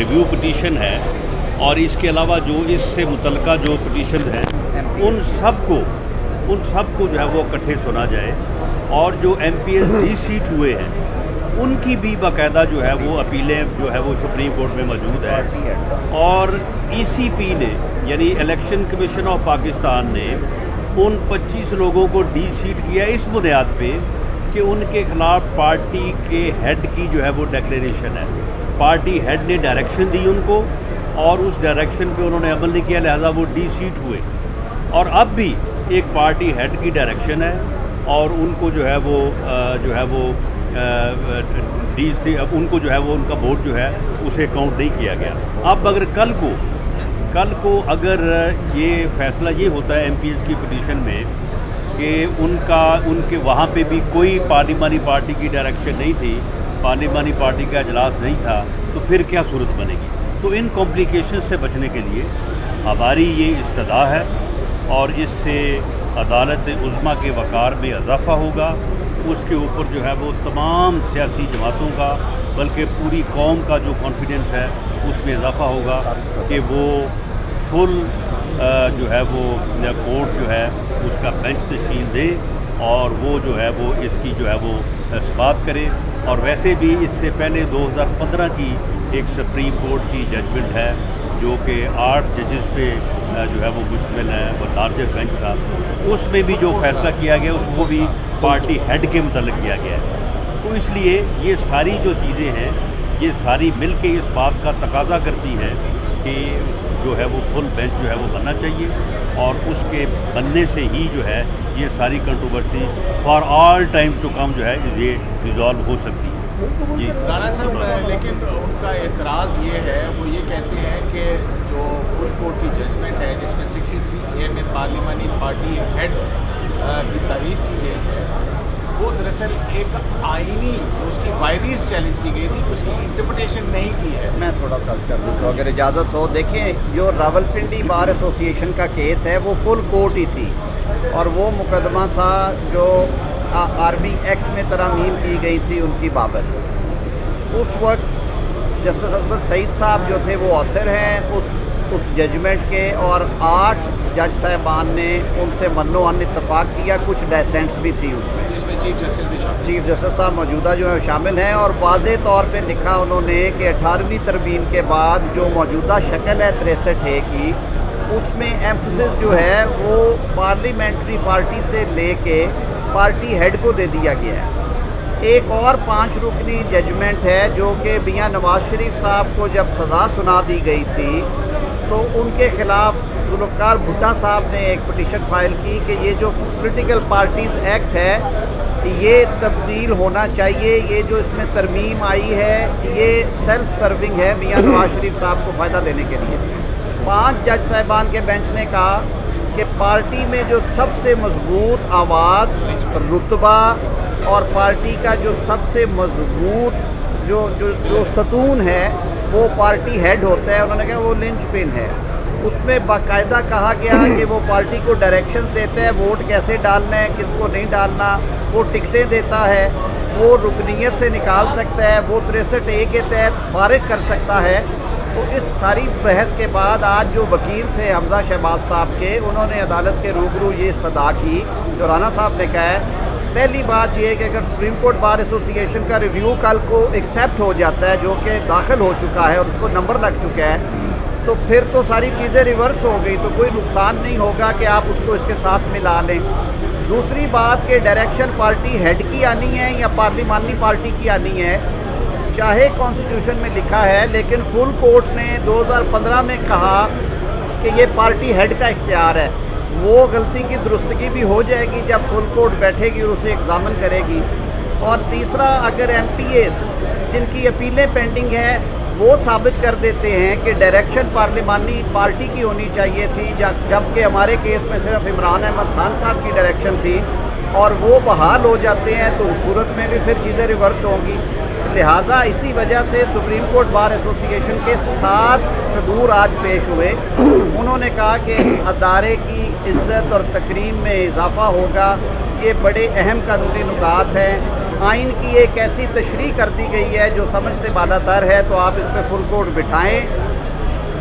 Review petition है और इसके अलावा जो इससे मुतल्लिका जो पिटीशन है उन सब को जो है वो इकट्ठे सुना जाए और जो MPs डी-सीट हुए हैं उनकी भी बाकायदा जो है वो अपीलें जो है वो सुप्रीम कोर्ट में मौजूद है। और ECP ने यानी इलेक्शन कमीशन ऑफ पाकिस्तान ने उन 25 लोगों को डी-सीट किया इस बुनियाद पे कि उनके ख़िलाफ़ पार्टी के हेड की जो है वो डिक्लेरेशन है। पार्टी हेड ने डायरेक्शन दी उनको और उस डायरेक्शन पे उन्होंने अमल नहीं किया, लिहाजा वो डी-सीट हुए। और अब भी एक पार्टी हेड की डायरेक्शन है और उनको जो है वो उनको जो है वो उनका वोट जो है उसे काउंट नहीं किया गया। अब अगर कल को अगर ये फैसला ये होता है MPs की पिटीशन में कि उनके वहाँ पे भी कोई पार्लिमानी पार्टी की डायरेक्शन नहीं थी, पार्लिमानी पार्टी का इजलास नहीं था, तो फिर क्या सूरत बनेगी। तो इन कॉम्प्लिकेशन से बचने के लिए हमारी ये इस्तदा है और इससे अदालत उज़्मा के वक़ार में इजाफ़ा होगा। उसके ऊपर जो है वो तमाम सियासी जमातों का बल्कि पूरी कौम का जो कॉन्फिडेंस है उसमें इजाफ़ा होगा कि वो फुल जो है वो कोर्ट जो है उसका बेंच तश्कील दे और वो जो है वो इसकी जो है वो इस्बात करे। और वैसे भी इससे पहले 2015 की एक सुप्रीम कोर्ट की जजमेंट है जो कि 8 जजेस पे जो है वो मुश्तमिल है और लार्जर बेंच था, उसमें भी जो फैसला किया गया उसको भी पार्टी हेड के मुतल्लिक़ किया गया है। तो इसलिए ये सारी जो चीज़ें हैं ये सारी मिल के इस बात का तकाजा करती हैं कि जो है वो फुल बेंच जो है वो बनना चाहिए और उसके बनने से ही जो है ये सारी controversy for all time to come जो है ये रिजॉल्व हो सकती है। जी राणा साहब, लेकिन उनका एतराज़ ये है, वो ये कहते हैं कि जो फुल कोर्ट की जजमेंट है जिसमें 63A में पार्लिमानी पार्टी हेड की तारीफ की गई है वो दरअसल एक आईनी उसकी वायरीज चैलेंज की गई थी, उसकी इंटरप्रिटेशन नहीं की है। मैं थोड़ा सा अर्ज़ कर दूँ तो अगर इजाज़त हो। देखें, जो रावलपिंडी बार एसोसिएशन का केस है वो फुल कोर्ट ही थी और वो मुकदमा था जो आर्मी एक्ट में तरामीम की गई थी उनकी बाबत। उस वक्त जस्टिस अजमत सईद साहब जो थे वो ऑथर हैं उस जजमेंट के और 8 जज साहबान ने उनसे मन्नो-अन इत्तफाक किया। कुछ डेसेंट्स भी थी उसमें जिसमें चीफ जस्टिस साहब मौजूदा जो है शामिल हैं और वाज़े तौर पे लिखा उन्होंने कि 18वीं तरमीम के बाद जो मौजूदा शक्ल है 63A की उसमें एम्फसिस जो है वो पार्लियामेंट्री पार्टी से लेके पार्टी हेड को दे दिया गया है। एक और 5 रुकनी जजमेंट है जो कि मियां नवाज शरीफ साहब को जब सज़ा सुना दी गई थी तो उनके ख़िलाफ़ जुल्फ़िकार भुट्टो साहब ने एक पिटीशन फाइल की कि ये जो पॉलिटिकल पार्टीज़ एक्ट है ये तब्दील होना चाहिए, ये जो इसमें तरमीम आई है ये सेल्फ सर्विंग है मियां नवाज शरीफ साहब को फ़ायदा देने के लिए। 5 जज साहिबान के बेंच ने कहा कि पार्टी में जो सबसे मजबूत आवाज़, रुतबा और पार्टी का जो सबसे मजबूत जो सतून है वो पार्टी हेड होता है। उन्होंने कहा वो लिंच पिन है। उसमें बाकायदा कहा गया कि वो पार्टी को डायरेक्शंस देता है, वोट कैसे डालना है, किसको नहीं डालना, वो टिकटें देता है, वो रुकनीयत से निकाल सकता है, वो 63A के तहत फारिग कर सकता है। तो इस सारी बहस के बाद आज जो वकील थे हमजा शहबाज साहब के, उन्होंने अदालत के रूबरू ये इस्तदा की जो राना साहब ने कहा है। पहली बात यह है कि अगर सुप्रीम कोर्ट बार एसोसिएशन का रिव्यू कल को एक्सेप्ट हो जाता है जो कि दाखिल हो चुका है और उसको नंबर लग चुका है तो फिर तो सारी चीज़ें रिवर्स हो गई, तो कोई नुकसान नहीं होगा कि आप उसको इसके साथ मिला लें। दूसरी बात कि डायरेक्शन पार्टी हेड की आनी है या पार्लिमानी पार्टी की आनी है, चाहे कॉन्स्टिट्यूशन में लिखा है, लेकिन फुल कोर्ट ने 2015 में कहा कि ये पार्टी हेड का इख्तियार है। वो गलती की दुरुस्तगी भी हो जाएगी जब फुल कोर्ट बैठेगी और उसे एग्ज़ामिन करेगी। और तीसरा, अगर MPAs जिनकी अपीलें पेंडिंग हैं वो साबित कर देते हैं कि डायरेक्शन पार्लिमानी पार्टी की होनी चाहिए थी जबकि हमारे केस में सिर्फ इमरान अहमद खान साहब की डायरेक्शन थी और वो बहाल हो जाते हैं तो उस सूरत में भी फिर चीज़ें रिवर्स होंगी। लिहाजा इसी वजह से सुप्रीम कोर्ट बार एसोसिएशन के 7 सदूर आज पेश हुए। उन्होंने कहा कि अदारे की इज़्ज़त और तकरीम में इजाफ़ा होगा। ये बड़े अहम कानूनी नुकात हैं आइन की एक ऐसी तशरीह कर दी गई है जो समझ से बालातर है, तो आप इस पर फुल कोर्ट बिठाएँ।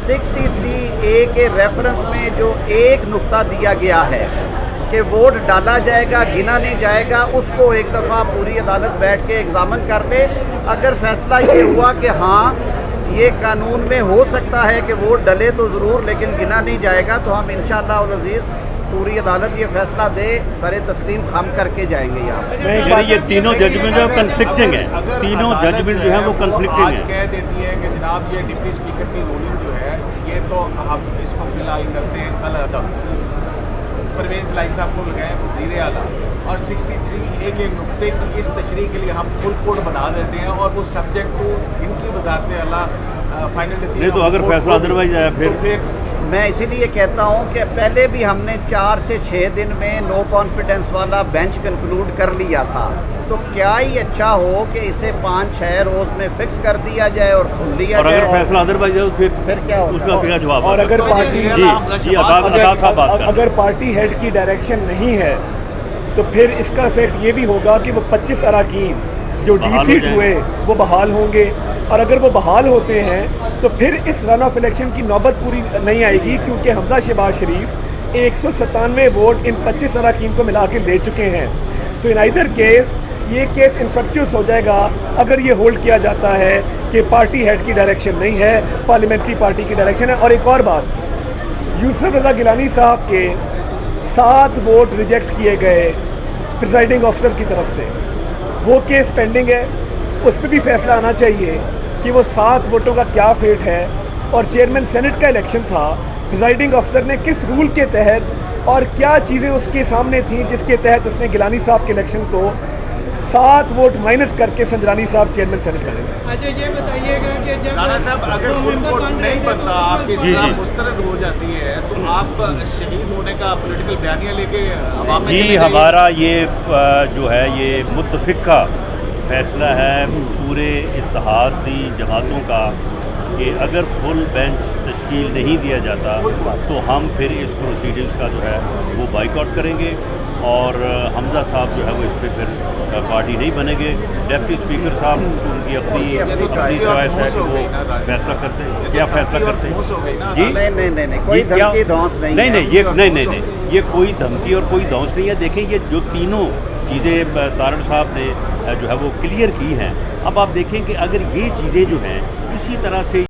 63A के रेफरेंस में जो एक नुक्ता दिया गया है कि वोट डाला जाएगा, गिना नहीं जाएगा, उसको एक दफ़ा पूरी अदालत बैठ के एग्ज़ामिन कर ले। अगर फैसला ये हुआ कि हाँ ये कानून में हो सकता है कि वोट डले तो ज़रूर लेकिन गिना नहीं जाएगा, तो हम इंशाअल्लाह उल अज़ीज़ पूरी अदालत ये फैसला दे सरे तस्लीम खम करके जाएंगे यहाँ पे। यानी ये तीनों जजमेंट जो कन्फ्लिक्टिंग है, तीनों जजमेंट जो है वो कन्फ्लिक्टिंग आज है। कह देती है कि जनाब ये डिप्टी स्पीकर की रूलिंग जो है ये तो हम इसको फिलहाल करते हैं कल अदब, परवेज़ लाई साहब को लगाए वज़ीर आला, और 63A के नुक्ते की इस तशरीह के लिए हम फुल कोड बना देते हैं और वो सब्जेक्ट को इनकी वजारत आला फाइनल डिसीजन। नहीं तो अगर फैसला अदरवाइज आया फिर मैं इसीलिए कहता हूँ कि पहले भी हमने 4 से 6 दिन में नो कॉन्फिडेंस वाला बेंच कंक्लूड कर लिया था, तो क्या ही अच्छा हो कि इसे 5-6 रोज़ में फिक्स कर दिया जाए और सुन लिया और जाए। अगर फैसला अदरवाइज है तो फिर क्या होगा? उसका क्या जवाब और होगा? अगर पार्टी जी अदालत साहब बात कर रहे हैं। अगर पार्टी हेड की डायरेक्शन नहीं है तो फिर इसका इफेक्ट ये भी होगा कि वो 25 अरकान जो बहाल डीसीट हो हुए वो बहाल होंगे, और अगर वो बहाल होते हैं तो फिर इस रन ऑफ इलेक्शन की नौबत पूरी नहीं आएगी, क्योंकि हमजा शहबाज शरीफ 197 वोट इन 25 अरकान को मिला के ले चुके हैं। तो इन आइदर केस ये केस इन्फेक्चुअस हो जाएगा अगर ये होल्ड किया जाता है कि पार्टी हेड की डायरेक्शन नहीं है, पार्लियामेंट्री पार्टी की डायरेक्शन है। और एक और बात, यूसुफ रज़ा गिलानी साहब के 7 वोट रिजेक्ट किए गए प्रिजाइडिंग ऑफिसर की तरफ से, वो केस पेंडिंग है, उस पर भी फैसला आना चाहिए कि वो 7 वोटों का क्या फेट है। और चेयरमैन सेनेट का इलेक्शन था, प्रिजाइडिंग ऑफिसर ने किस रूल के तहत और क्या चीज़ें उसके सामने थी जिसके तहत उसने गिलानी साहब के इलेक्शन को 7 वोट माइनस करके संजरानी साहब चेयरमैन सेनेट बने। अच्छा ये बताइएगा कि जब राणा साहब अगर फुल कोड नहीं बनता, आपकी जी, इस्लाह जी। मुस्तरद हो जाती है तो आप शहीद होने का पॉलिटिकल बयानिया लेके अवाम में जी चले जाइए। हमारा ये जो है ये मुत्तफ़िक़ा फैसला है पूरे इत्तेहादी जमातों का कि अगर फुल बेंच तश्कील नहीं दिया जाता तो हम फिर इस प्रोसीडिंग्स का जो है वो बाइकआउट करेंगे और हमजा साहब जो है वो इस पर फिर पार्टी नहीं बनेंगे। डेप्टी स्पीकर साहब उनकी अपनी चॉइस है कि वो फैसला करते हैं, क्या फैसला करते हैं। जी नहीं कोई ये क्या- धमकी धौंस नहीं है। नहीं ये कोई धमकी और कोई धौंस नहीं है। देखें ये जो तीनों चीज़ें तारड़ साहब ने जो है वो क्लियर की हैं। अब आप देखें कि अगर ये चीज़ें जो हैं इसी तरह से